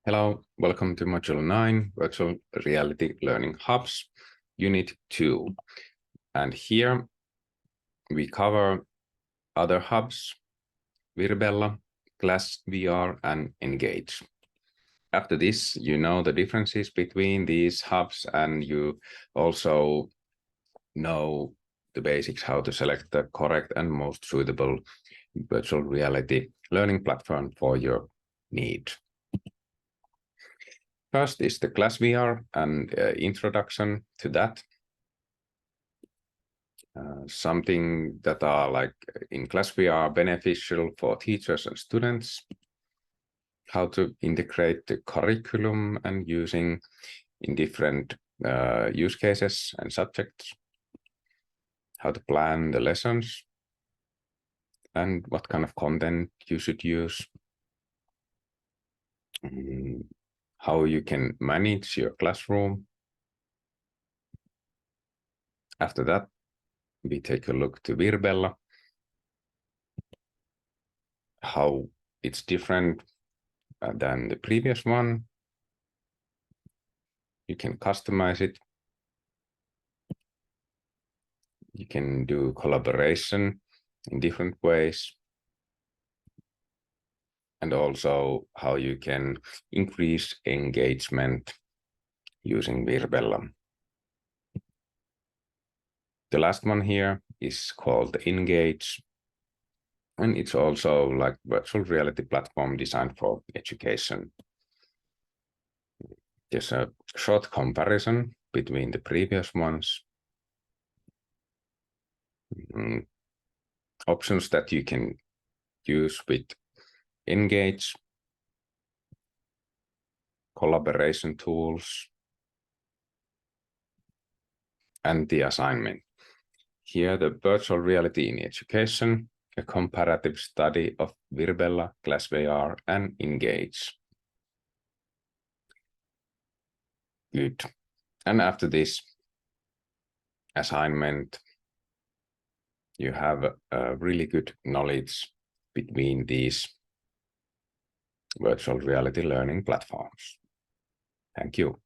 Hello, welcome to Module 9, Virtual Reality Learning Hubs, Unit 2. And here we cover other hubs, Virbella, XRVR, and Engage. After this, you know the differences between these hubs, and you also know the basics, how to select the correct and most suitable virtual reality learning platform for your need. First is the XRVR and introduction to that. Something that are like in XRVR beneficial for teachers and students, how to integrate the curriculum and using in different use cases and subjects, how to plan the lessons, and what kind of content you should use, how you can manage your classroom. After that, we take a look to Virbella, how it's different than the previous one. You can customize it. You can do collaboration in different ways. And also how you can increase engagement using Virbella. The last one here is called Engage. And it's also like virtual reality platform designed for education. There's a short comparison between the previous ones. Options that you can use with Engage, collaboration tools, and the assignment. Here, the virtual reality in education, a comparative study of Virbella, XRVR, and Engage. Good. And after this assignment, you have a really good knowledge between these virtual reality learning platforms. Thank you.